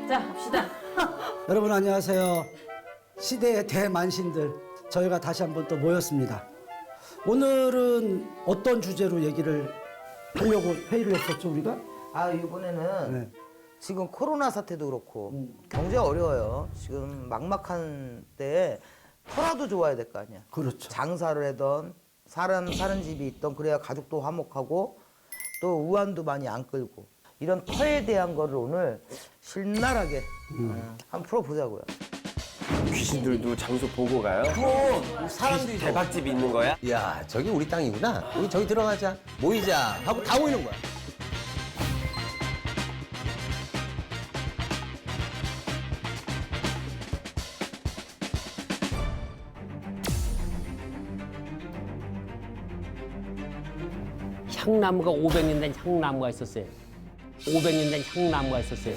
자, 합시다. 여러분 안녕하세요. 시대의 대만신들 저희가 다시 한번 또 모였습니다. 오늘은 어떤 주제로 얘기를 하려고 회의를 했었죠 우리가? 이번에는 네. 지금 코로나 사태도 그렇고 경제가 어려워요. 지금 막막한 때에 터라도 좋아야 될 거 아니야. 그렇죠. 장사를 하던 사는 집이 있던 그래야 가족도 화목하고 또 우환도 많이 안 끌고 이런 터에 대한 거를 오늘 신랄하게 한번 풀어보자고요. 귀신들도 장소 보고 가요? 사람들이 대박집이 있는 거야? 야, 저기 우리 땅이구나. 우리 저기 들어가자. 모이자. 하고 다 모이는 거야. 향나무가 500년 된 향나무가 있었어요. 500년 된 향나무가 있었어요.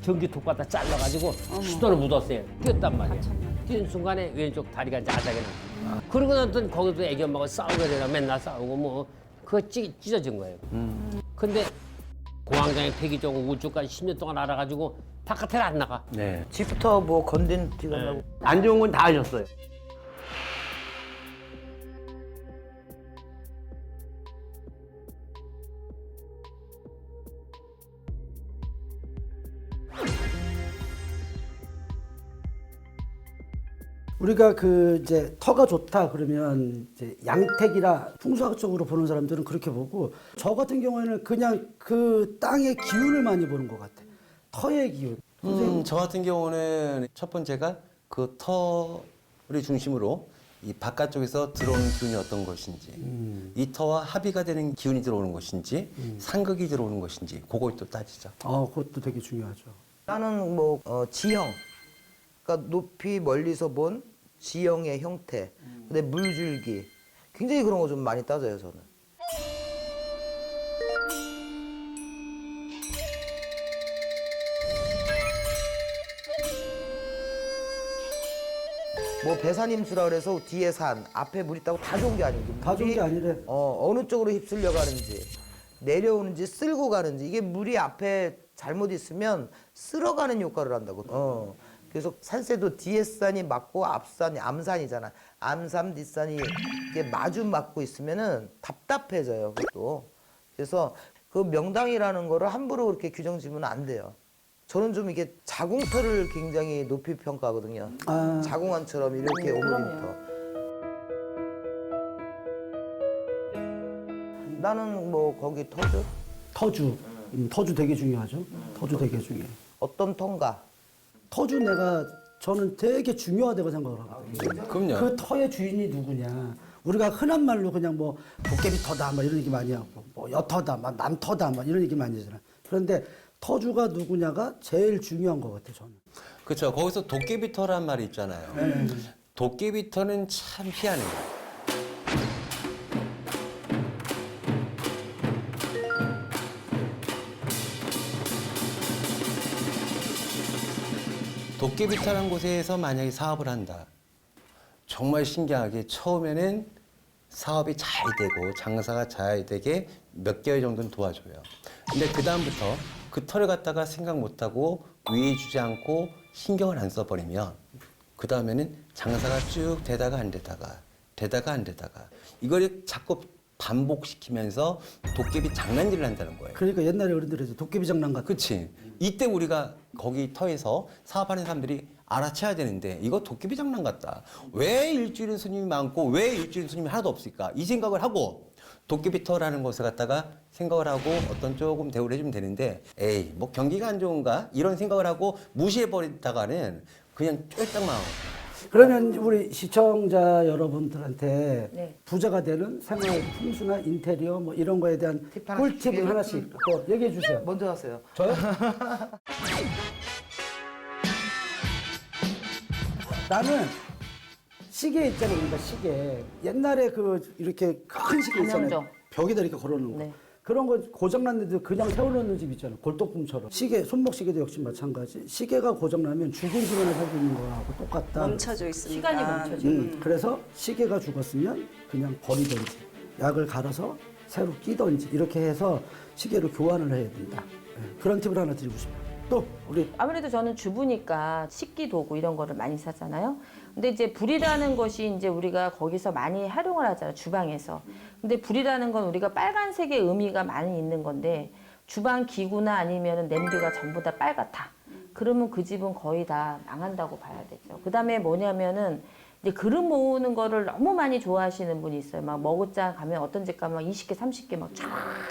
전기톱 갖다 잘라가지고 수도를 묻었어요. 뛰었단 말이에요. 뛰는 순간에 왼쪽 다리가 이제 아작이 나. 그러고 나서 거기서 애기 엄마가 싸우게 되나 맨날 싸우고 뭐 그거 찢어진 거예요. 근데 공황장애 폐기종 우울증까지 10년 동안 알아가지고 바깥에 안 나가. 네. 집부터 뭐 건든 티가 나고 안 좋은 건 다 하셨어요. 우리가 그 이제 터가 좋다 그러면 이제 양택이라 풍수학적으로 보는 사람들은 그렇게 보고 저 같은 경우에는 그냥 그 땅의 기운을 많이 보는 것 같아. 터의 기운. 저 같은 경우는 첫 번째가 그 터를 중심으로 이 바깥쪽에서 들어오는 기운이 어떤 것인지, 이 터와 합의가 되는 기운이 들어오는 것인지, 상극이 들어오는 것인지, 그걸 또 따지죠. 그것도 되게 중요하죠. 나는 뭐 지형, 그러니까 높이 멀리서 본 지형의 형태, 근데 물줄기, 굉장히 그런 거 좀 많이 따져요 저는. 뭐 배산임수라 그래서 뒤에 산, 앞에 물 있다고 다 좋은 게 아니고 다 좋은 게 아니래. 어느 쪽으로 휩쓸려 가는지 내려오는지 쓸고 가는지 이게 물이 앞에 잘못 있으면 쓸어가는 효과를 한다고. 그래서 산세도 뒤에 산이 맞고 앞산이 암산이잖아. 암산 뒷산이 이게 마주 맞고 있으면은 답답해져요. 그것도. 그래서 그 명당이라는 거를 함부로 그렇게 규정 지으면 안 돼요. 저는 좀 이게 자궁터를 굉장히 높이 평가하거든요. 자궁안처럼 이렇게 오므림터. 나는 뭐 거기 터죠? 터주. 터주 되게 중요하죠. 터주 되게 중요해. 어떤 턴가? 터주 저는 되게 중요하다고 생각을 하거든요. 그럼요. 그 터의 주인이 누구냐. 우리가 흔한 말로 그냥 뭐 도깨비 터다 막 이런 얘기 많이 하고 뭐 여터다 막 남터다 막 이런 얘기 많이 하잖아요. 그런데 터주가 누구냐가 제일 중요한 것 같아요, 저는. 그렇죠. 거기서 도깨비터란 말이 있잖아요. 도깨비터는 참 희한해요. 도깨비터라는 곳에서 만약에 사업을 한다. 정말 신기하게 처음에는 사업이 잘 되고 장사가 잘 되게 몇 개월 정도는 도와줘요. 근데 그 다음부터 그 털을 갖다가 생각 못하고 위에 주지 않고 신경을 안 써버리면 그 다음에는 장사가 쭉 되다가 안 되다가 이걸 자꾸 반복시키면서 도깨비 장난질을 한다는 거예요. 그러니까 옛날에 어른들이 이제 도깨비 장난 같은. 그치. 이때 우리가 거기 터에서 사업하는 사람들이 알아채야 되는데 이거 도깨비 장난 같다. 왜 일주일은 손님이 많고 왜 일주일은 손님이 하나도 없을까? 이 생각을 하고 도깨비 터라는 곳에 갔다가 생각을 하고 어떤 조금 대우를 해주면 되는데 에이 뭐 경기가 안 좋은가? 이런 생각을 하고 무시해버리다가는 그냥 쫄딱 망하고. 그러면 우리 시청자 여러분들한테 네. 부자가 되는 생활 풍수나 인테리어 뭐 이런 거에 대한 팁 하나씩 꿀팁을 하나씩 또 얘기해 주세요. 먼저 하세요. 저요? 나는 시계 있잖아요. 우리가 시계. 옛날에 그 이렇게 큰 시계 있잖아요. 안영정. 벽에다 이렇게 걸어놓은 거. 네. 그런 거 고장났는데 그냥 세워놓는 집 있잖아요. 골동품처럼. 시계, 손목 시계도 역시 마찬가지. 시계가 고장나면 죽은 시간에 살고 있는 거하고 똑같다. 멈춰져 있으니까. 시간이 멈춰져. 그래서 시계가 죽었으면 그냥 버리든지 약을 갈아서 새로 끼든지 이렇게 해서 시계를 교환을 해야 된다. 네, 그런 팁을 하나 드리고 싶어요. 또 우리 아무래도 저는 주부니까 식기 도구 이런 거를 많이 사잖아요. 근데 이제 불이라는 것이 이제 우리가 거기서 많이 활용을 하잖아요. 주방에서. 근데 불이라는 건 우리가 빨간색의 의미가 많이 있는 건데 주방 기구나 아니면 냄비가 전부 다 빨갛다. 그러면 그 집은 거의 다 망한다고 봐야 되죠. 그다음에 뭐냐면은 이제 그릇 모으는 거를 너무 많이 좋아하시는 분이 있어요. 막 머그잔 가면 어떤 집 가면 20개, 30개 막 쫙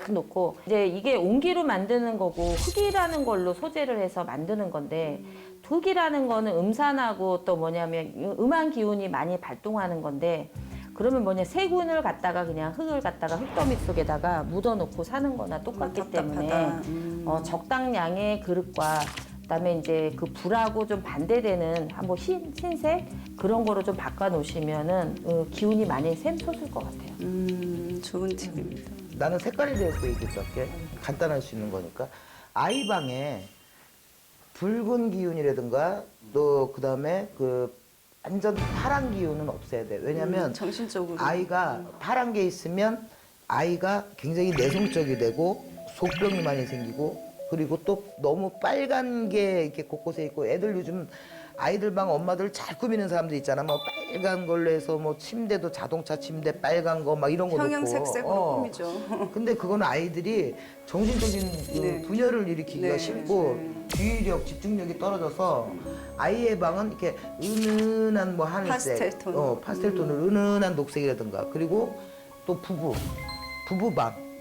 놓고 이제 이게 옹기로 만드는 거고 흙이라는 걸로 소재를 해서 만드는 건데 흙이라는 거는 음산하고 또 뭐냐면 음한 기운이 많이 발동하는 건데 그러면 뭐냐 세균을 갖다가 그냥 흙을 갖다가 흙더미 속에다가 묻어놓고 사는 거나 똑같기 때문에 적당량의 그릇과 그다음에 이제 그 불하고 좀 반대되는 한번 흰색 그런 거로 좀 바꿔 놓으시면은 기운이 많이 샘솟을 것 같아요. 좋은 팁입니다. 나는 색깔에 대해서 얘기 좀 할게. 간단할 수 있는 거니까. 아이 방에 붉은 기운이라든가 또 그다음에 그 완전 파란 기운은 없애야 돼. 왜냐면 정신적으로. 아이가 파란 게 있으면 아이가 굉장히 내성적이 되고 속병이 많이 생기고 그리고 또 너무 빨간 게 이렇게 곳곳에 있고 애들 요즘 아이들 방 엄마들 잘 꾸미는 사람들 있잖아. 뭐 빨간 걸로 해서 뭐 침대도 자동차 침대 빨간 거 막 이런 거 형형색색으로 꾸미죠. 근데 그거는 아이들이 정신적인 그 네. 분열을 일으키기가 네. 쉽고 주의력, 집중력이 떨어져서 아이의 방은 이렇게 은은한 뭐 하늘색, 파스텔 톤. 파스텔 톤을 은은한 녹색이라든가 그리고 또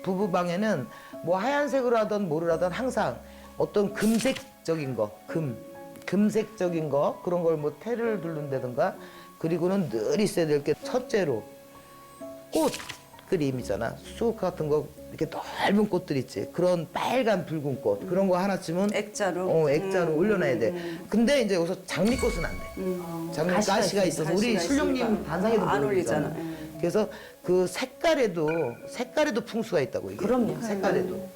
부부방에는 뭐 하얀색으로 하던 뭐를 하던 항상 어떤 금색적인 거, 금색적인 거 그런 걸 뭐 테를 두른다든가 그리고는 늘 있어야 될 게 첫째로 꽃 그림이잖아. 쑥 같은 거 이렇게 넓은 꽃들 있지. 그런 빨간 붉은 꽃 그런 거 하나쯤은 액자로. 액자로 올려놔야 돼. 근데 이제 여기서 장미꽃은 안 돼. 장미 가시가 있어서 우리 가시가 신령님 있으니까. 단상에도 안 보여주잖아. 어울리잖아. 그래서 그 색깔에도 풍수가 있다고 이게. 그럼요. 색깔에도.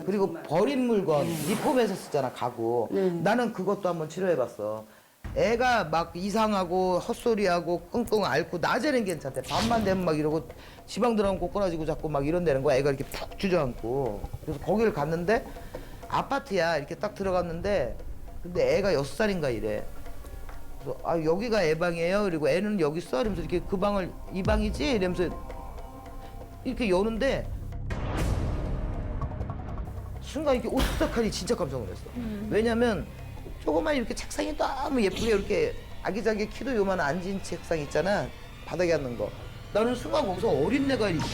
그리고 버린 물건 리폼에서 쓰잖아 가구. 나는 그것도 한번 치료해봤어. 애가 막 이상하고 헛소리하고 끙끙 앓고 낮에는 괜찮대. 밤만 되면 막 이러고 지방 들어가면 꼬꾸라지고 자꾸 막 이런다는 거야. 애가 이렇게 푹 주저앉고. 그래서 거기를 갔는데 아파트야. 이렇게 딱 들어갔는데 근데 애가 6살인가 이래. 그래서 아 여기가 애 방이에요. 그리고 애는 여기 있어. 이러면서 이렇게 그 방을 이 방이지? 이러면서 이렇게 여는데 순간 이렇게 오싹하니 진짜 깜짝 놀랐어. 왜냐면 조그만 이렇게 책상이 너무 예쁘게 이렇게 아기자기 키도 요만한 앉은 책상 있잖아. 바닥에 앉는 거. 나는 순간 거기서 어린애가 이렇게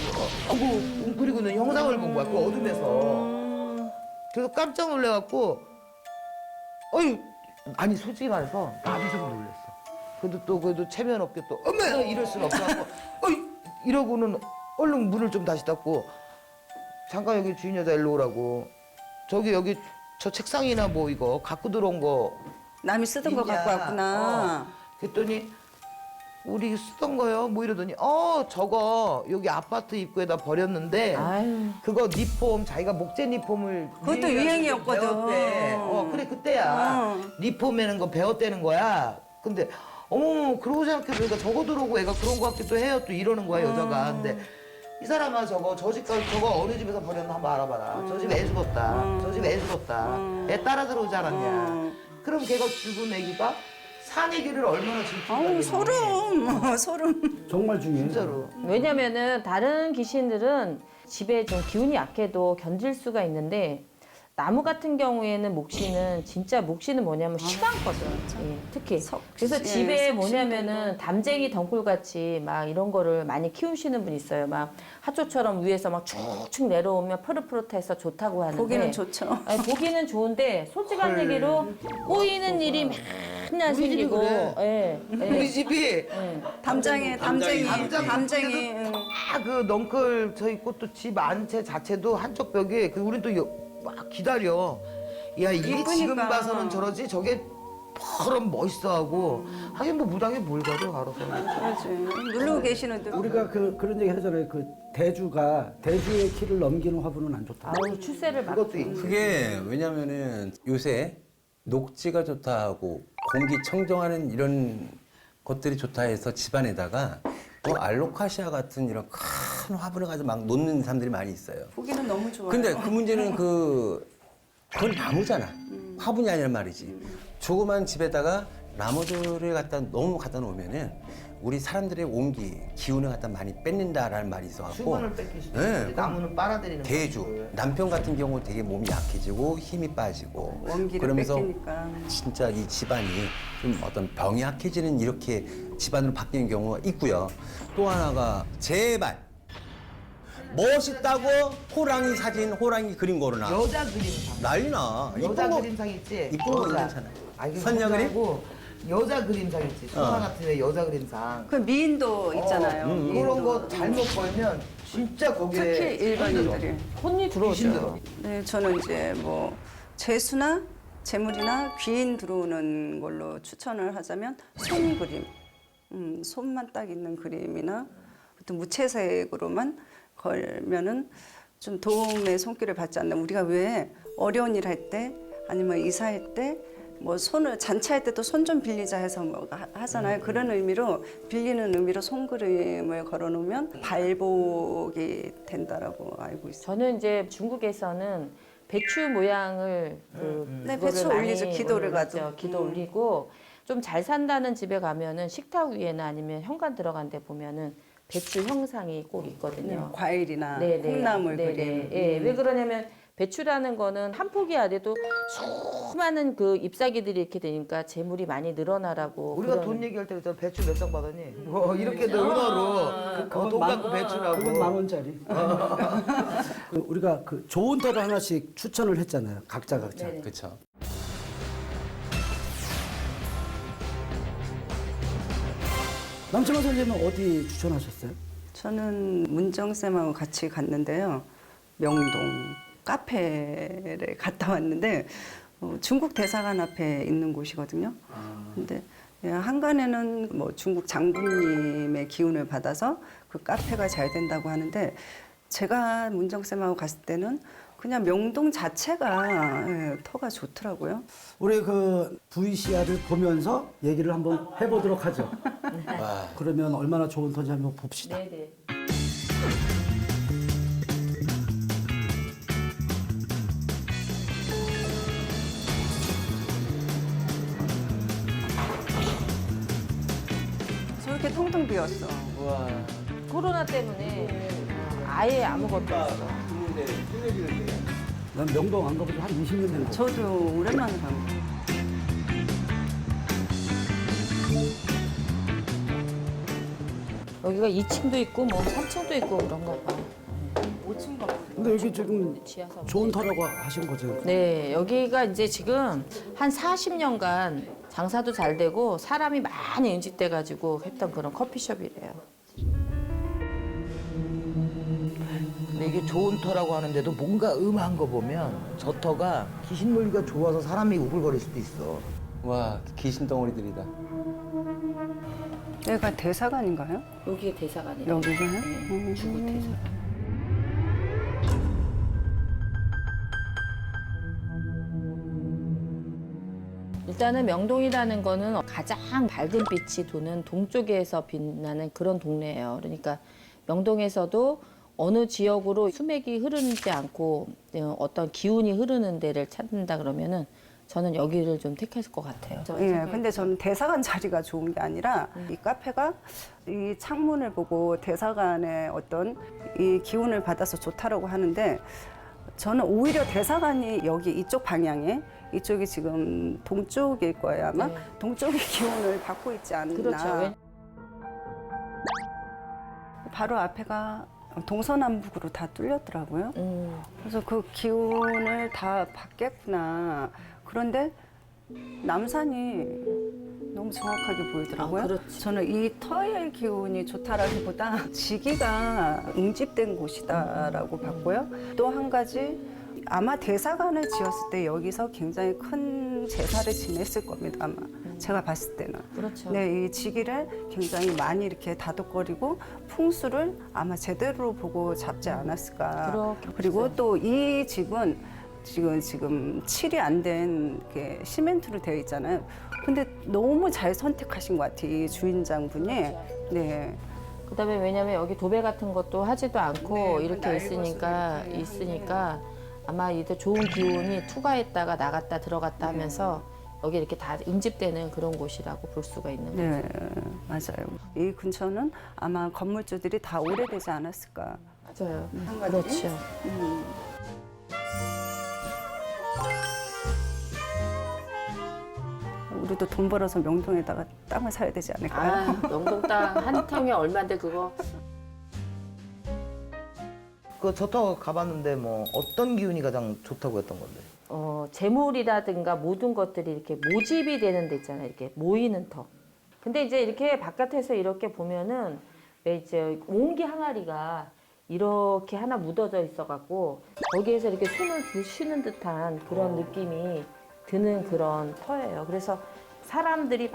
하고 웅크리고 있는 형상을 본 거야. 그 어둠에서. 그래서 깜짝 놀래갖고 어이 아니 솔직히 말해서 나도 좀 놀랐어. 그래도 체면 없게 또 어머 이럴 수는 없어갖고 어이 이러고는 얼른 문을 좀 다시 닫고 잠깐 여기 주인 여자 일로 오라고. 저기 여기 저 책상이나 뭐 이거 갖고 들어온 거 남이 쓰던 거 있냐? 갖고 왔구나. 그랬더니 우리 쓰던 거요? 뭐 이러더니 저거 여기 아파트 입구에다 버렸는데 아유. 그거 니폼 자기가 목재 니폼을 그것도 유행이었거든. 배웠대. 그래 그때야 니폼에는 거 배웠다는 거야. 근데 어머 그러고 생각해보니까 저거 들어오고 애가 그런 거 같기도 해요. 또 이러는 거야 여자가. 근데 이 사람아 저 집까지 저거 어느 집에서 버렸나 한번 알아봐라. 저 집 애 죽었다. 저 집 애 죽었다. 애 따라 들어오지 않았냐. 그럼 걔가 죽은 애기가 산 애기를 얼마나 아우 질투하겠니. 소름. 정말 중요해요. 진짜로. 왜냐면은 다른 귀신들은 집에 좀 기운이 약해도 견딜 수가 있는데 나무 같은 경우에는 목시는 뭐냐면 시간거든. 예, 특히. 그래서 예, 집에 뭐냐면은 담쟁이 덩굴같이 막 이런 거를 많이 키우시는 분 있어요. 막 하초처럼 위에서 막 쭉쭉 내려오면 푸릇푸릇해서 좋다고 하는데. 보기는 좋죠. 아니, 보기는 좋은데 솔직한 얘기로 꼬이는 일이 맨날 우리 집이 생기고. 그래. 예, 예. 우리 집이 담쟁이. 담쟁이. 그 넝클 저희 꽃도 집 안채 자체도 한쪽 벽에 우린 또 막 기다려. 야 이게 예쁘니까. 지금 봐서는 저러지 저게 그럼 멋있어하고 하긴 뭐 무당이 뭘 가려 알아서. 그렇지. 누르고 계시는데. 우리가 그런 얘기 하잖아요. 그 대주의 키를 넘기는 화분은 안 좋다. 아우 추세를 막. 그것도 있지. 그게 왜냐면은 요새 녹지가 좋다 하고 공기 청정하는 이런 것들이 좋다 해서 집안에다가 또 알로카시아 같은 이런 큰 화분을 가지고 막 놓는 사람들이 많이 있어요. 보기는 너무 좋아요. 근데 그 문제는 그건 나무잖아. 화분이 아니란 말이지. 조그만 집에다가 나무들을 너무 갖다 놓으면은 우리 사람들의 온기, 기운을 갖다 많이 뺏는다라는 말이 있어갖고. 수건을 뺏기 쉽지. 네, 나무는 빨아들이는 대주. 거지. 남편 같은 경우 되게 몸이 약해지고 힘이 빠지고. 원기를 그러면서 뺏기니까. 진짜 이 집안이 좀 어떤 병이 약해지는 이렇게 집안으로 바뀌는 경우가 있고요. 또 하나가 제발 멋있다고 호랑이 사진, 호랑이 그림 걸어놔. 여자 그림상. 난리나. 여자 이쁜 거 그림상 있지? 이쁜 거 여자. 괜찮아요. 아니, 선녀 그림? 하고 여자 그림상 있지. 소라 같은 애 여자 그림상. 그 미인도 있잖아요. 그런 미인도. 거 잘못 걸면 진짜 거기에 특히 일반인들이. 혼이 귀신 들어. 들어오죠. 네, 저는 이제 뭐 재수나 재물이나 귀인 들어오는 걸로 추천을 하자면 손 그림, 손만 딱 있는 그림이나 또 무채색으로만 걸면은 좀 도움의 손길을 받지 않나. 우리가 왜 어려운 일 할 때 아니면 이사할 때 뭐 손을 잔치할 때도 손 좀 빌리자 해서 뭐 하잖아요. 그런 의미로 빌리는 의미로 손 그림을 걸어놓으면 발복이 된다라고 알고 있어요. 저는 이제 중국에서는 배추 모양을 네, 그거를 배추 많이 올리죠. 기도를 올리죠. 가도. 기도 올리고 좀 잘 산다는 집에 가면은 식탁 위에나 아니면 현관 들어간 데 보면은 배추 형상이 꼭 있거든요. 과일이나 네네. 콩나물 네네. 그림. 예, 왜 그러냐면 배추라는 거는 한 포기 아래도 수많은 그 잎사귀들이 이렇게 되니까 재물이 많이 늘어나라고. 우리가 그런- 돈 얘기할 때 배추 몇 장 받았니? 뭐 이렇게 은어로 돈 갖고 배추라고. 그건 10,000원짜리. 그 우리가 그 좋은 터를 하나씩 추천을 했잖아요. 각자. 그렇죠. 남철원 선생님은 어디 추천하셨어요? 저는 문정쌤하고 같이 갔는데요. 명동 카페를 갔다 왔는데 중국 대사관 앞에 있는 곳이거든요. 근데 한간에는 뭐 중국 장군님의 기운을 받아서 그 카페가 잘 된다고 하는데 제가 문정쌤하고 갔을 때는 그냥 명동 자체가 터가 좋더라고요. 우리 그 VCR을 보면서 얘기를 한번 해보도록 하죠. 와. 그러면 얼마나 좋은 터인지 한번 봅시다. 네네. 저렇게 텅텅 비었어. 코로나 때문에 아예 아무것도 없어. 난 명동 안 가본 지한 20년 된 거. 저도 오랜만에 간 거. 여기가 2층도 있고 뭐 3층도 있고 그런가 봐. 근데 여기 지금 지하사. 좋은 터라고 하신 거죠? 네, 여기가 이제 지금 한 40년간 장사도 잘 되고 사람이 많이 인식돼 가지고 했던 그런 커피숍이래요. 근데 이게 좋은 터라고 하는데도 뭔가 음한 거 보면 저 터가 귀신 놀기가 좋아서 사람이 우글거릴 수도 있어. 와, 귀신 덩어리들이다. 여기가 대사관인가요? 여기가 대사관이에요. 여기가요? 네, 중국 대사관. 일단은 명동이라는 거는 가장 밝은 빛이 도는 동쪽에서 빛나는 그런 동네예요. 그러니까 명동에서도 어느 지역으로 수맥이 흐르지 않고 어떤 기운이 흐르는 데를 찾는다 그러면은 저는 여기를 좀 택했을 것 같아요. 예, 근데 저는 대사관 자리가 좋은 게 아니라 이 카페가 이 창문을 보고 대사관의 어떤 이 기운을 받아서 좋다라고 하는데 저는 오히려 대사관이 여기 이쪽 방향에 이쪽이 지금 동쪽일 거예요 아마 네. 동쪽의 기운을 받고 있지 않나. 그렇죠. 바로 앞에가 동서남북으로 다 뚫렸더라고요. 그래서 그 기운을 다 받겠구나. 그런데 남산이 너무 정확하게 보이더라고요. 아, 그렇지. 저는 이 터의 기운이 좋다라기보다 지기가 응집된 곳이다라고 봤고요. 또 한 가지 아마 대사관을 지었을 때 여기서 굉장히 큰 제사를 지냈을 겁니다. 아마 제가 봤을 때는. 그렇죠. 네, 이 지기를 굉장히 많이 이렇게 다독거리고 풍수를 아마 제대로 보고 잡지 않았을까. 그렇겠죠. 그리고 또 이 집은 지금 칠이 안 된 시멘트로 되어 있잖아요. 근데 너무 잘 선택하신 것 같아요, 이 주인장분이. 네. 그다음에 왜냐면 여기 도배 같은 것도 하지도 않고 네, 이렇게 낡아서 있으니까 그렇지. 있으니까 아마 이제 좋은 기운이 투과했다가 나갔다 들어갔다 하면서 여기 이렇게 다 인집되는 그런 곳이라고 볼 수가 있는 거죠. 네, 맞아요. 이 근처는 아마 건물주들이 다 오래되지 않았을까. 맞아요. 상가들이? 그렇죠. 우리도 돈 벌어서 명동에다가 땅을 사야 되지 않을까요? 아, 명동 땅 한 평에 얼마인데 그거? 저 타워 가봤는데 뭐 어떤 기운이 가장 좋다고 했던 건데? 재물이라든가 모든 것들이 이렇게 모집이 되는 데 있잖아요. 이렇게 모이는 터. 근데 이제 이렇게 바깥에서 이렇게 보면은 왜 이제 옹기 항아리가 이렇게 하나 묻어져 있어갖고 거기에서 이렇게 숨을 쉬는 듯한 그런 느낌이 드는 그런 터예요. 그래서 사람들이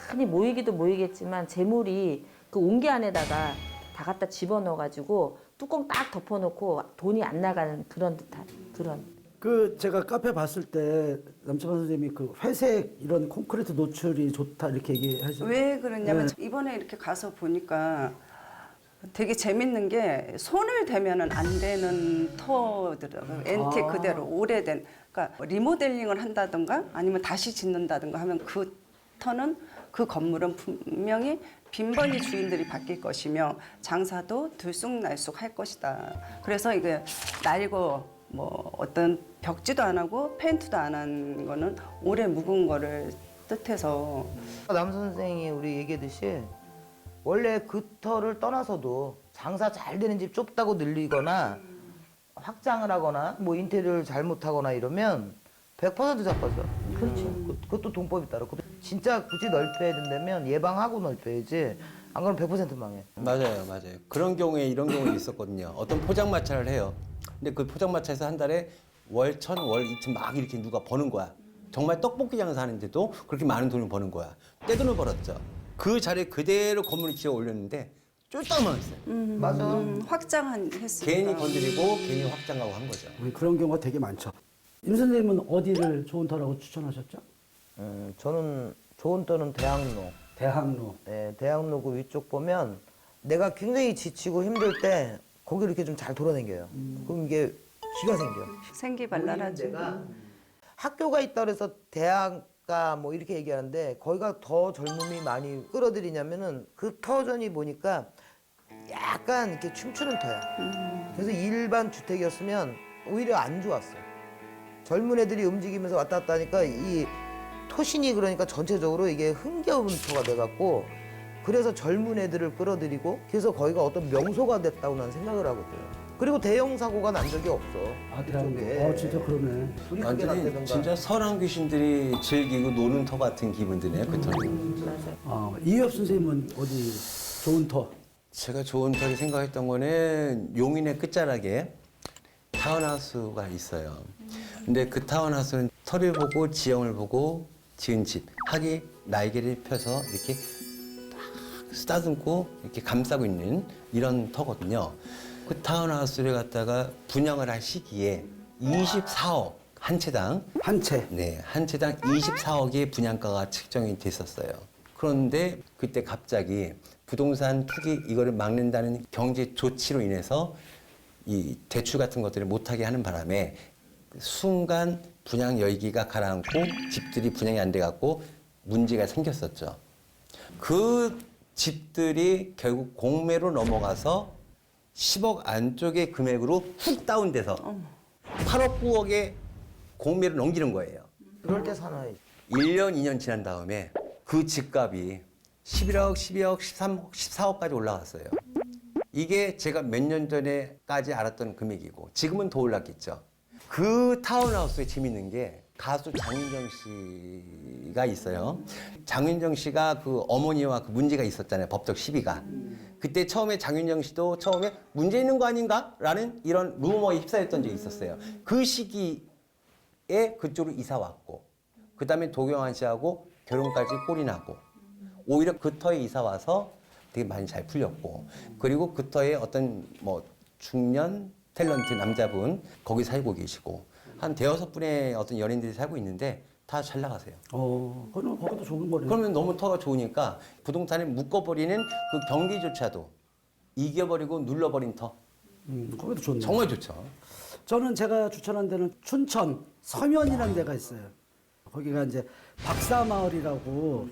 많이 모이기도 모이겠지만 재물이 그 옹기 안에다가 다 갖다 집어넣어가지고 뚜껑 딱 덮어놓고 돈이 안 나가는 그런 듯한 그런. 그 제가 카페 봤을 때 남채만 선생님이 그 회색 이런 콘크리트 노출이 좋다 이렇게 얘기하셨어요. 왜 그러냐면 이번에 이렇게 가서 보니까 되게 재밌는 게 손을 대면은 안 되는 터더라고요. 앤틱 그대로 오래된. 그러니까 리모델링을 한다든가 아니면 다시 짓는다든가 하면 그 터는 그 건물은 분명히 빈번히 주인들이 바뀔 것이며 장사도 들쑥날쑥 할 것이다. 그래서 이게 낡고 뭐 어떤 벽지도 안 하고 페인트도 안 한 거는 오래 묵은 거를 뜻해서 남 선생이 우리 얘기했듯이 원래 그 터를 떠나서도 장사 잘 되는 집 좁다고 늘리거나 확장을 하거나 뭐 인테리어를 잘못하거나 이러면 100% 자빠져. 그렇죠. 그것도 동법이 따라. 진짜 굳이 넓혀야 된다면 예방하고 넓혀야지. 안 그러면 100% 망해. 맞아요, 맞아요. 그런 경우에 이런 경우도 있었거든요. 어떤 포장마차를 해요. 근데 그 포장마차에서 한 달에 월 1,000, 월 2,000 막 이렇게 누가 버는 거야. 정말 떡볶이 장사하는데도 그렇게 많은 돈을 버는 거야. 떼돈을 벌었죠. 그 자리에 그대로 건물을 지어 올렸는데 쫄딱 망했어요. 맞아. 확장했으니까. 괜히 건드리고 괜히 확장하고 한 거죠. 그런 경우가 되게 많죠. 임 선생님은 어디를 좋은 터라고 추천하셨죠? 저는 좋은 터는 대학로. 대학로. 네, 대학로 그 위쪽 보면 내가 굉장히 지치고 힘들 때 거기를 이렇게 좀 잘 돌아다녀요. 그럼 이게 기가 생겨. 생기발랄하지. 내가 학교가 있다 그래서 대학가 뭐 이렇게 얘기하는데 거기가 더 젊음이 많이 끌어들이냐면은 그 터전이 보니까 약간 이렇게 춤추는 터야. 그래서 일반 주택이었으면 오히려 안 좋았어. 젊은 애들이 움직이면서 왔다 갔다 하니까 이 토신이 그러니까 전체적으로 이게 흥겨운 터가 돼갖고 그래서 젊은 애들을 끌어들이고 그래서 거기가 어떤 명소가 됐다고 난 생각을 하거든. 그리고 대형 사고가 난 적이 없어. 아, 대학로. 그쪽에. 진짜 그러네. 둘이 크게 완전히 났다던가. 진짜 설왕 귀신들이 즐기고 노는 터 같은 기분 드네요, 그 터는. 이유엽 선생님은 어디 좋은 터? 제가 좋은 터를 생각했던 거는 용인의 끝자락에 타운하우스가 있어요. 근데 그 타운하우스는 터를 보고 지형을 보고 지은 집, 학이 날개를 펴서 이렇게 딱 쓰다듬고 이렇게 감싸고 있는 이런 터거든요. 그 타운하우스를 갖다가 분양을 할 시기에 24억 한 채당, 한 채. 네, 한 채당 24억의 분양가가 책정이 됐었어요. 그런데 그때 갑자기 부동산 투기 이거를 막는다는 경제 조치로 인해서 이 대출 같은 것들을 못하게 하는 바람에 순간 분양 열기가 가라앉고 집들이 분양이 안 돼갖고 문제가 생겼었죠. 그 집들이 결국 공매로 넘어가서 10억 안쪽의 금액으로 훅 다운돼서 8억, 9억의 공매로 넘기는 거예요. 그럴 때 사나이. 1년, 2년 지난 다음에 그 집값이 11억, 12억, 13억, 14억까지 올라갔어요. 이게 제가 몇 년 전에까지 알았던 금액이고 지금은 더 올랐겠죠. 그 타운하우스에 재밌는 게 가수 장윤정 씨가 있어요. 장윤정 씨가 그 어머니와 그 문제가 있었잖아요. 법적 시비가. 그때 처음에 장윤정 씨도 처음에 문제 있는 거 아닌가? 라는 이런 루머에 휩싸였던 적이 있었어요. 그 시기에 그쪽으로 이사 왔고 그 다음에 도경환 씨하고 결혼까지 꼴이 나고 오히려 그 터에 이사 와서 되게 많이 잘 풀렸고 그리고 그 터에 어떤 뭐 중년 탤런트 남자분 거기 살고 계시고 한 대여섯 분의 어떤 연예인들이 살고 있는데 다 잘 나가세요. 그거는 거기도 좋은 거네. 그러면 너무 터가 좋으니까 부동산에 묶어버리는 그 경기조차도 이겨버리고 눌러버린 터 거기도 좋네. 정말 좋죠. 저는 제가 추천한 데는 춘천 서면이라는 데가 있어요. 거기가 이제 박사마을이라고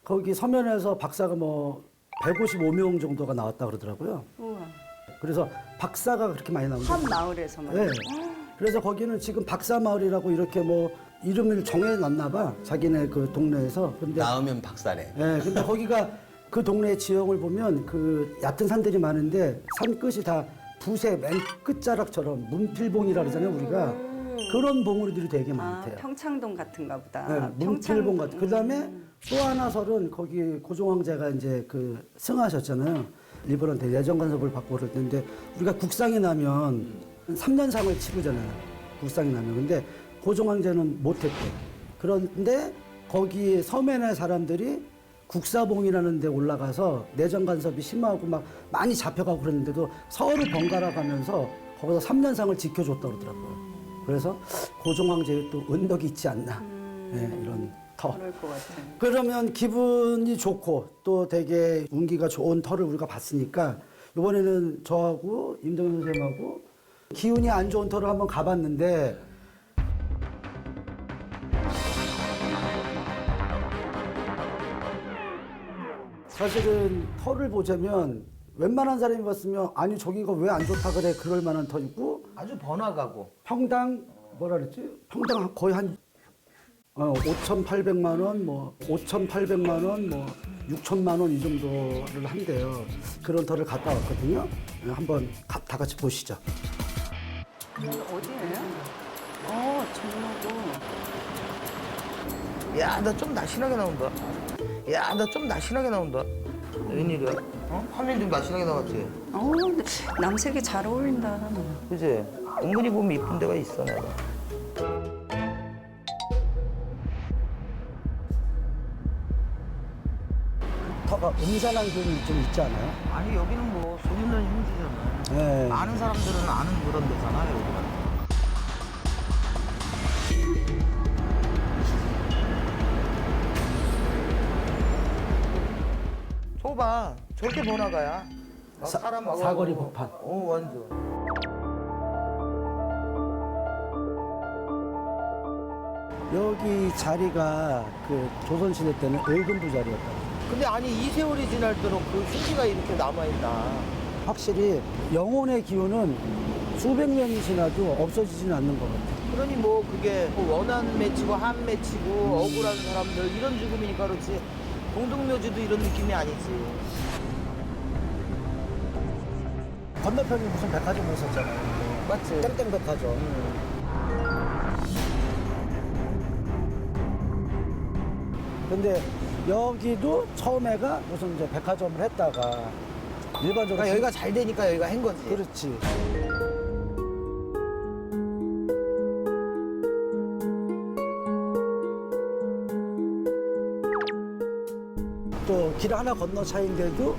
거기 서면에서 박사가 뭐 155명 정도가 나왔다 그러더라고요. 우와. 그래서 박사가 그렇게 많이 나오는 한 마을에서만. 네. 그래서 거기는 지금 박사마을이라고 이렇게 뭐 이름을 정해놨나 봐. 자기네 그 동네에서. 근데 나오면 박사래. 네, 근데 거기가 그 동네 지형을 보면 그 얕은 산들이 많은데 산 끝이 다 붓의 맨 끝자락처럼 문필봉이라 그러잖아요, 우리가. 그런 봉우리들이 되게 아, 많대요. 평창동 같은가 보다. 네, 문필봉 같은. 그 다음에 또 하나 설은 거기 고종황제가 이제 그 승하셨잖아요. 일본한테 예전 간섭을 받고 그럴 텐데 우리가 국상이 나면 3년상을 치르잖아요. 국상이 나면. 근데 고종황제는 못했대. 그런데 거기 서면의 사람들이 국사봉이라는 데 올라가서 내정 간섭이 심하고 막 많이 잡혀가고 그랬는데도 서울을 번갈아 가면서 거기서 3년상을 지켜줬다고 그러더라고요. 그래서 고종황제의 또 은덕이 있지 않나. 네, 이런 터. 그럴 것 같아. 그러면 기분이 좋고 또 되게 운기가 좋은 터를 우리가 봤으니까 이번에는 저하고 임동현 선생님하고 기운이 안 좋은 터를 한번 가봤는데 사실은 터를 보자면 웬만한 사람이 봤으면 아니 저기가 왜 안 좋다 그래 그럴 만한 터이고 아주 번화가고. 평당 뭐라 그랬지? 평당 거의 한 5,800만 원, 뭐 5,800만 원, 뭐 6천만 원 이 정도를 한대요. 그런 터를 갔다 왔거든요. 한번 다 같이 보시죠. 어디예요? 종로구. 야, 나 좀 날씬하게 나온다. 야, 나 좀 날씬하게 나온다. 웬일이야? 어? 화면 좀 날씬하게 나왔지? 근데 남색이 잘 어울린다. 그지? 은근히 보면 이쁜 데가 있어, 내가. 터가 음산한 기운이 좀 있지 않아요? 아니, 여기는 뭐 소문난 흉지잖아. 네. 아는 사람들은 아는 그런 데잖아, 여기가. 저거 봐. 저렇게 번화가야. 막 사람하고 사거리 복판. 완전. 여기 자리가 그 조선시대 때는 을금부 자리였다고. 근데 아니 이 세월이 지날도록 그 흉기가 이렇게 남아있나. 확실히 영혼의 기운은 수백 년이 지나도 없어지지는 않는 것 같아요. 그러니 뭐 그게 원한 맺히고 한 맺히고 억울한 사람들 이런 죽음이니까 그렇지 공동묘지도 이런 느낌이 아니지. 건너편에 무슨 백화점 있었잖아요. 맞지? 땡땡 백화점. 근데 여기도 처음에가 무슨 이제 백화점을 했다가 일반적으로 그러니까 여기가 잘 되니까 여기가 한 거지. 그렇지. 또 길 하나 건너 차인데도